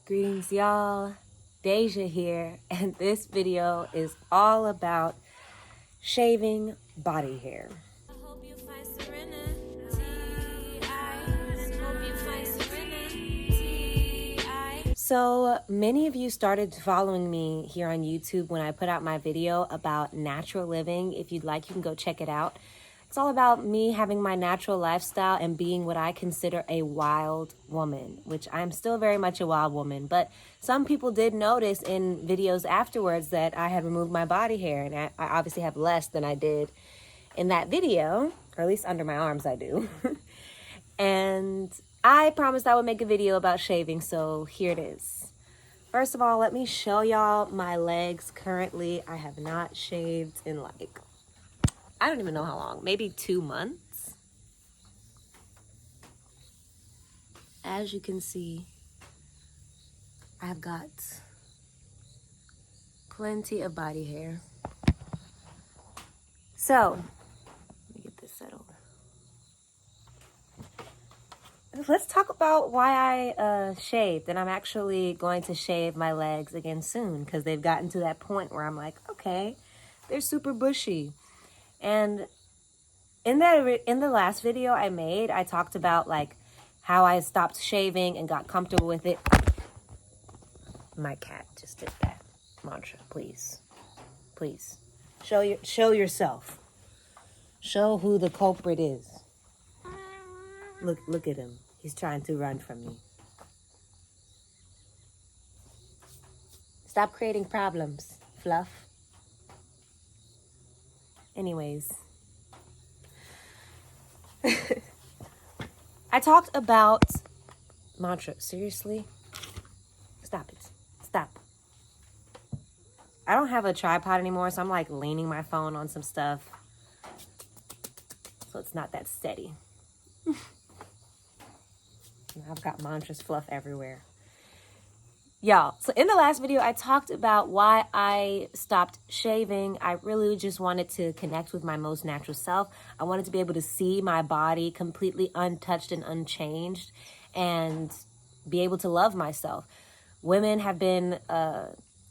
Greetings, y'all. Deja here, and this video is all about shaving body hair. So many of you started following me here on YouTube when I put out my video about natural living. If you'd like, you can go check it out. It's all about me having my natural lifestyle and being what I consider a wild woman, which I'm still very much a wild woman. But some people did notice in videos afterwards that I had removed my body hair, and I obviously have less than I did in that video, or at least under my arms I do. And I promised I would make a video about shaving, so here it is. First of all, let me show y'all my legs. Currently, I have not shaved in I don't even know how long, maybe 2 months. As you can see, I've got plenty of body hair. So, let me get this settled. Let's talk about why I shaved, and I'm actually going to shave my legs again soon because they've gotten to that point where I'm like, okay, they're super bushy. And in the last video I made, I talked about how I stopped shaving and got comfortable with it. My cat just did that. Mantra, please. Please. Show yourself. Show who the culprit is. Look at him. He's trying to run from me. Stop creating problems, Fluff. Anyways, I talked about Mantra. Seriously? Stop it. Stop. I don't have a tripod anymore, so I'm leaning my phone on some stuff. So it's not that steady. I've got Mantra's fluff everywhere. Y'all, so in the last video, I talked about why I stopped shaving. I really just wanted to connect with my most natural self. I wanted to be able to see my body completely untouched and unchanged and be able to love myself. Women have been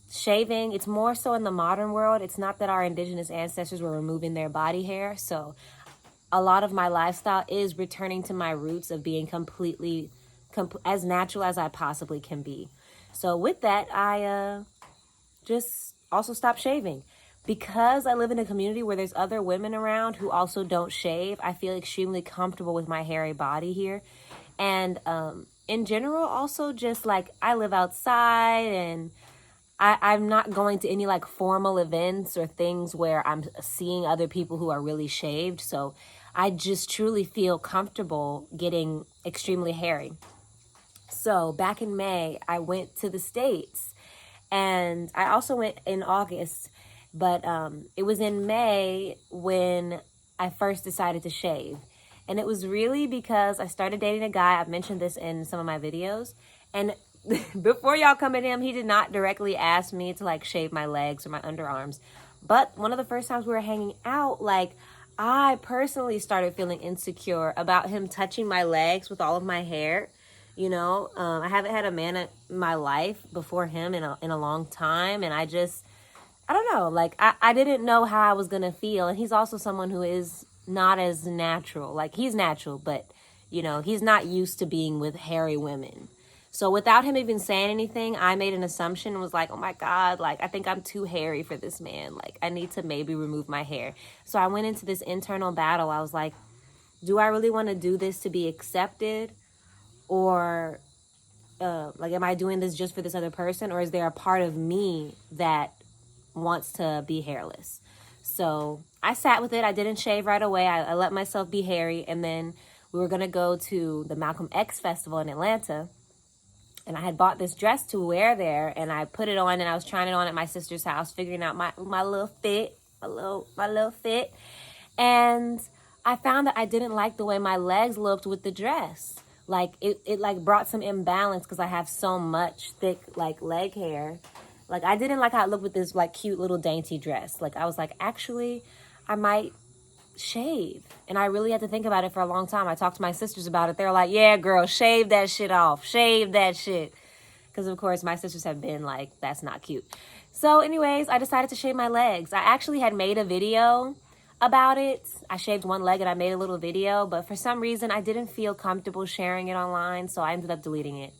shaving. It's more so in the modern world. It's not that our indigenous ancestors were removing their body hair. So a lot of my lifestyle is returning to my roots of being completely as natural as I possibly can be. So with that, I just also stopped shaving. Because I live in a community where there's other women around who also don't shave, I feel extremely comfortable with my hairy body here. And in general, also just I live outside and I'm not going to any formal events or things where I'm seeing other people who are really shaved. So I just truly feel comfortable getting extremely hairy. So back in May, I went to the States, and I also went in August, but it was in May when I first decided to shave. And it was really because I started dating a guy. I've mentioned this in some of my videos. And before y'all come at him, he did not directly ask me to shave my legs or my underarms. But one of the first times we were hanging out, I personally started feeling insecure about him touching my legs with all of my hair. You know, I haven't had a man in my life before him in a long time. And I don't know, I didn't know how I was going to feel. And he's also someone who is not as natural. He's natural, but, he's not used to being with hairy women. So without him even saying anything, I made an assumption and was like, oh my God, I think I'm too hairy for this man. I need to maybe remove my hair. So I went into this internal battle. I was like, do I really want to do this to be accepted? Or am I doing this just for this other person? Or is there a part of me that wants to be hairless? So I sat with it. I didn't shave right away. I let myself be hairy. And then we were going to go to the Malcolm X Festival in Atlanta. And I had bought this dress to wear there. And I put it on and I was trying it on at my sister's house, figuring out my little fit, my little fit. And I found that I didn't like the way my legs looked with the dress. It brought some imbalance because I have so much thick leg hair. I didn't like how it looked with this cute little dainty dress. I was actually I might shave. And I really had to think about it for a long time. I talked to my sisters about it. They're like, yeah, girl, shave that shit off. Shave that shit. Because, of course, my sisters have been like, that's not cute. So, anyways, I decided to shave my legs. I actually had made a video about it. I shaved one leg and I made a little video. But for some reason, I didn't feel comfortable sharing it online. So I ended up deleting it.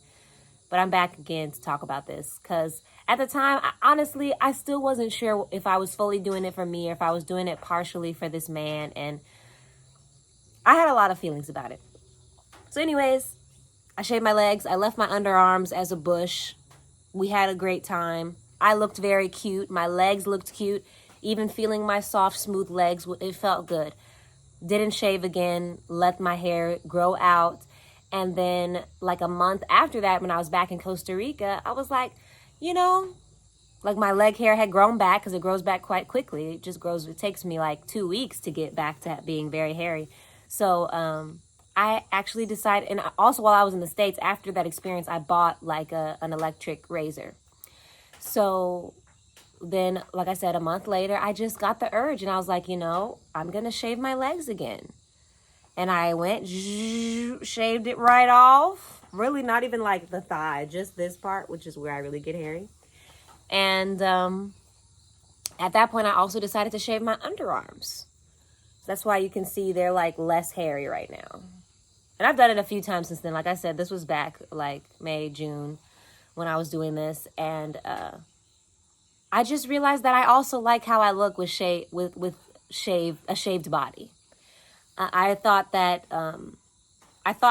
But I'm back again to talk about this. Because at the time, honestly, I still wasn't sure if I was fully doing it for me or if I was doing it partially for this man. And I had a lot of feelings about it. So anyways, I shaved my legs. I left my underarms as a bush. We had a great time. I looked very cute. My legs looked cute. Even feeling my soft, smooth legs, it felt good. Didn't shave again. Let my hair grow out. And then like a month after that, when I was back in Costa Rica, I was like, you know, like my leg hair had grown back because it grows back quite quickly. It just grows. It takes me like 2 weeks to get back to being very hairy. So I actually decided, and also while I was in the States, after that experience, I bought like an electric razor. So then, like I said, a month later, I just got the urge and I was like, you know, I'm going to shave my legs again. And I went, shaved it right off. Really not even like the thigh, just this part, which is where I really get hairy. And at that point, I also decided to shave my underarms. That's why you can see they're like less hairy right now. And I've done it a few times since then. Like I said, this was back like May, June when I was doing this. And I just realized that I also like how I look with a shaved body. I thought that,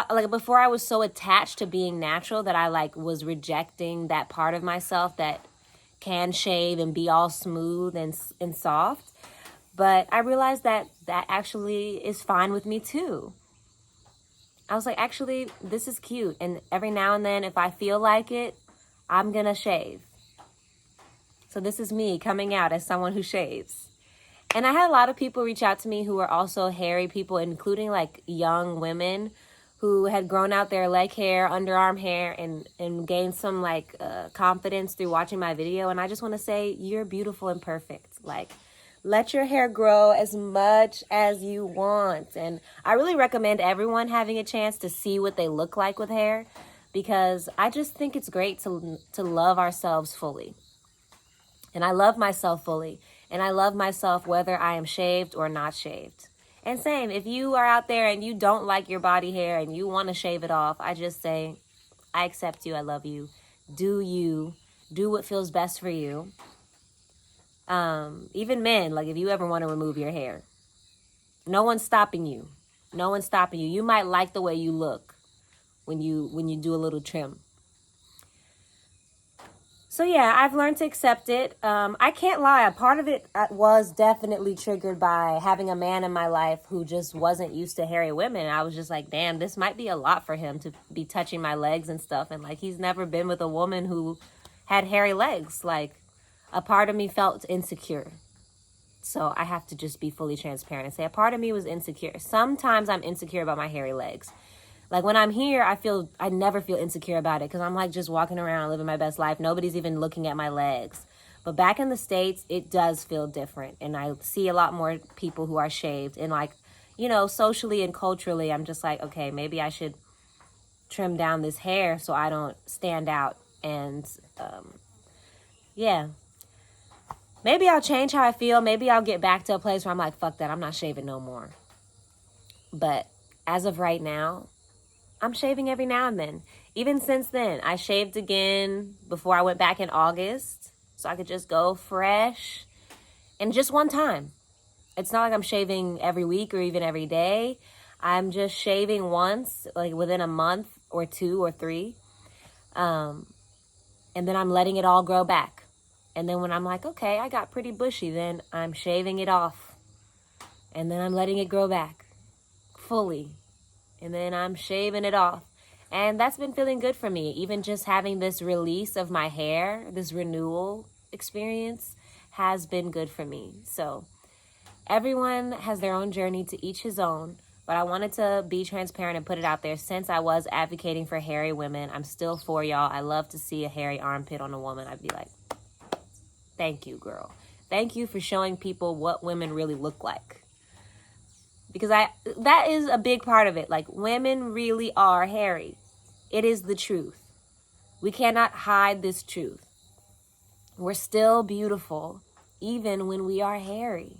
like before I was so attached to being natural that I like was rejecting that part of myself that can shave and be all smooth and soft. But I realized that that actually is fine with me too. I was like, actually, this is cute. And every now and then, if I feel like it, I'm going to shave. So this is me coming out as someone who shaves. And I had a lot of people reach out to me who were also hairy people, including like young women who had grown out their leg hair, underarm hair, and gained some like confidence through watching my video. And I just want to say, you're beautiful and perfect. Like, let your hair grow as much as you want. And I really recommend everyone having a chance to see what they look like with hair, because I just think it's great to love ourselves fully. And I love myself fully. And I love myself whether I am shaved or not shaved. And same, if you are out there and you don't like your body hair and you want to shave it off, I just say, I accept you, I love you. Do what feels best for you. Even men, like if you ever want to remove your hair, no one's stopping you. No one's stopping you. You might like the way you look when you do a little trim. So yeah, I've learned to accept it. I can't lie. A part of it was definitely triggered by having a man in my life who just wasn't used to hairy women. I was just like, damn, this might be a lot for him to be touching my legs and stuff. And like, he's never been with a woman who had hairy legs. Like, a part of me felt insecure. So I have to just be fully transparent and say a part of me was insecure. Sometimes I'm insecure about my hairy legs. Like when I'm here, I never feel insecure about it because I'm like just walking around living my best life. Nobody's even looking at my legs. But back in the States, it does feel different. And I see a lot more people who are shaved. And like, you know, socially and culturally, I'm just like, okay, maybe I should trim down this hair so I don't stand out. And yeah. Maybe I'll change how I feel. Maybe I'll get back to a place where I'm like, fuck that, I'm not shaving no more. But as of right now, I'm shaving every now and then. Even since then, I shaved again before I went back in August. So I could just go fresh. And just one time. It's not like I'm shaving every week or even every day. I'm just shaving once, like within a month or 2 or 3. And then I'm letting it all grow back. And then when I'm like, okay, I got pretty bushy, then I'm shaving it off. And then I'm letting it grow back fully. And then I'm shaving it off. And that's been feeling good for me. Even just having this release of my hair, this renewal experience has been good for me. So everyone has their own journey, to each his own. But I wanted to be transparent and put it out there. Since I was advocating for hairy women, I'm still for y'all. I love to see a hairy armpit on a woman. I'd be like, thank you, girl. Thank you for showing people what women really look like. Because that is a big part of it. Like, women really are hairy. It is the truth. We cannot hide this truth. We're still beautiful, even when we are hairy.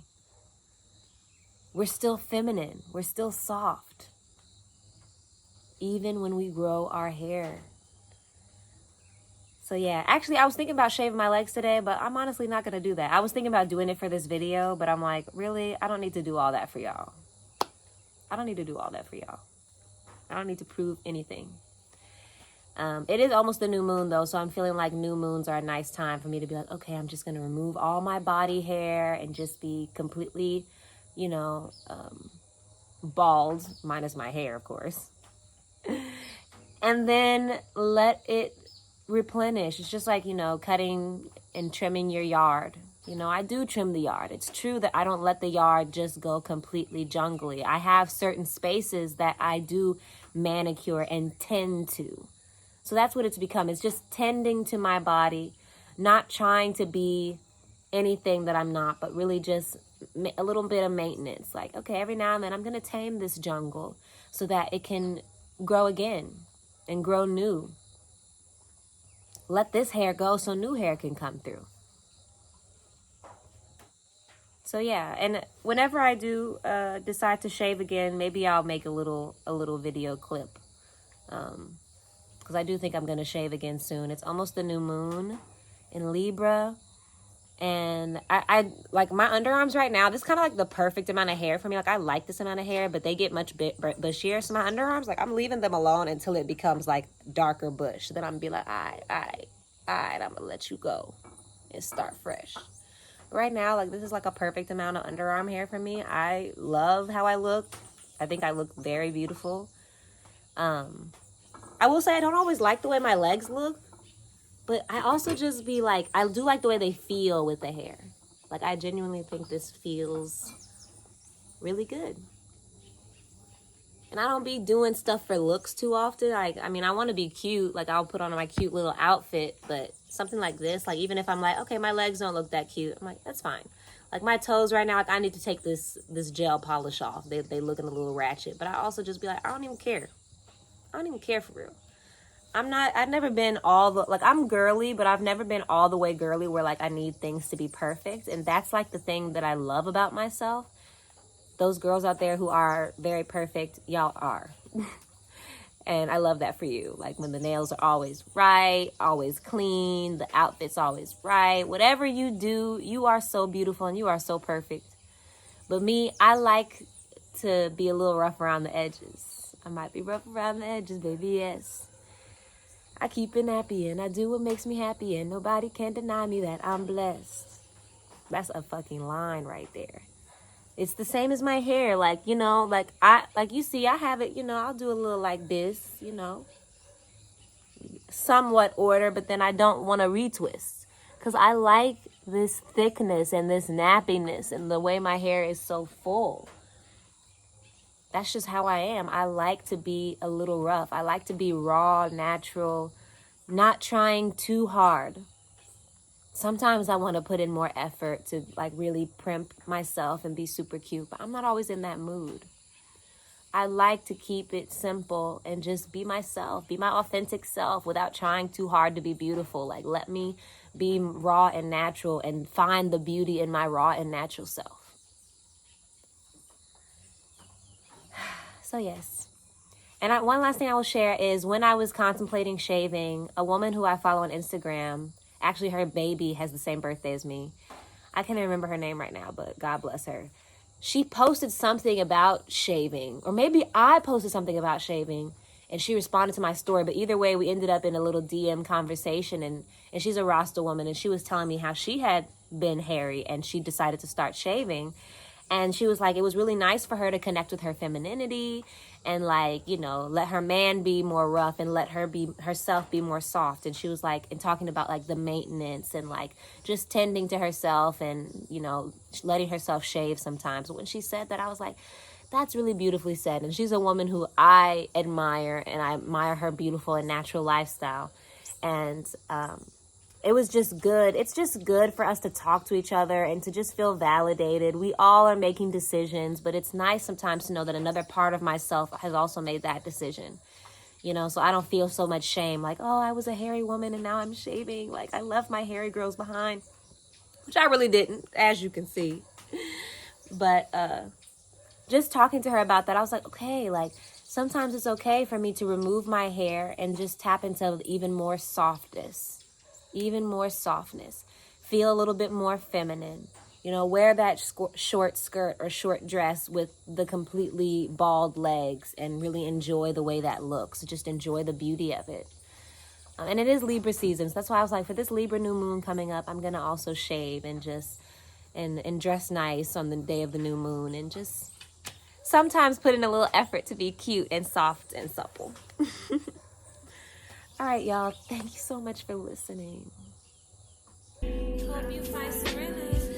We're still feminine. We're still soft, even when we grow our hair. So yeah, actually I was thinking about shaving my legs today, but I'm honestly not going to do that. I was thinking about doing it for this video, but I'm like, really? I don't need to do all that for y'all. I don't need to do all that for y'all. I don't need to prove anything. It is almost the new moon though, so I'm feeling like new moons are a nice time for me to be like, okay, I'm just going to remove all my body hair and just be completely, you know, bald, minus my hair, of course. And then let it replenish. It's just like, you know, cutting and trimming your yard. You know, I do trim the yard. It's true that I don't let the yard just go completely jungly. I have certain spaces that I do manicure and tend to. So that's what it's become. It's just tending to my body, not trying to be anything that I'm not, but really just a little bit of maintenance. Like, okay, every now and then I'm going to tame this jungle so that it can grow again and grow new. Let this hair go so new hair can come through. So yeah, and whenever I do decide to shave again, maybe I'll make a little video clip. Because I do think I'm going to shave again soon. It's almost the new moon in Libra. And I like my underarms right now. This is kind of like the perfect amount of hair for me. Like I like this amount of hair, but they get much bushier. So my underarms, like I'm leaving them alone until it becomes like darker bush. Then I'm going to be like, all right, I'm going to let you go and start fresh. Right now, like this is like a perfect amount of underarm hair for me. I love how I look. I think I look very beautiful. I will say I don't always like the way my legs look, but I also just be like, I do like the way they feel with the hair. Like I genuinely think this feels really good. And I don't be doing stuff for looks too often. Like, I mean, I want to be cute. Like I'll put on my cute little outfit, but something like this, like even if I'm like, okay, my legs don't look that cute, I'm like, that's fine. Like my toes right now, like I need to take this gel polish off. They looking a little ratchet, but I also just be like, I don't even care. I don't even care for real. I've never been I'm girly, but I've never been all the way girly where like I need things to be perfect. And that's like the thing that I love about myself. Those girls out there who are very perfect, y'all are. And I love that for you. Like when the nails are always right, always clean, the outfit's always right. Whatever you do, you are so beautiful and you are so perfect. But me, I like to be a little rough around the edges. I might be rough around the edges, baby, yes. I keep it nappy and I do what makes me happy and nobody can deny me that I'm blessed. That's a fucking line right there. It's the same as my hair. Like, you know, like you see, I have it, you know, I'll do a little like this, you know, somewhat order, but then I don't want to retwist because I like this thickness and this nappiness and the way my hair is so full. That's just how I am. I like to be a little rough. I like to be raw, natural, not trying too hard. Sometimes I want to put in more effort to like really primp myself and be super cute, but I'm not always in that mood. I like to keep it simple and just be myself, be my authentic self without trying too hard to be beautiful. Like let me be raw and natural and find the beauty in my raw and natural self. So yes. And one last thing I will share is when I was contemplating shaving, a woman who I follow on Instagram, actually her baby has the same birthday as me. I can't even remember her name right now, but God bless her. She posted something about shaving, or maybe I posted something about shaving and she responded to my story. But either way, we ended up in a little DM conversation and she's a Rasta woman and she was telling me how she had been hairy and she decided to start shaving. And she was like, it was really nice for her to connect with her femininity and like, you know, let her man be more rough and let her be herself be more soft. And she was like, and talking about like the maintenance and like just tending to herself and, you know, letting herself shave sometimes. When she said that, I was like, that's really beautifully said. And she's a woman who I admire and I admire her beautiful and natural lifestyle. And, it was just good. It's just good for us to talk to each other and to just feel validated. We all are making decisions, but it's nice sometimes to know that another part of myself has also made that decision. you know, so I don't feel so much shame. Like, oh, I was a hairy woman and now I'm shaving. Like, I left my hairy girls behind, which I really didn't, as you can see. But just talking to her about that, I was like, okay, like, sometimes it's okay for me to remove my hair and just tap into even more softness. Feel a little bit more feminine. You know, wear that short skirt or short dress with the completely bald legs and really enjoy the way that looks. Just enjoy the beauty of it. And it is Libra season. So that's why I was like, for this Libra new moon coming up, I'm going to also shave and just and dress nice on the day of the new moon and just sometimes put in a little effort to be cute and soft and supple. All right, y'all. Thank you so much for listening. Hope you find serenity.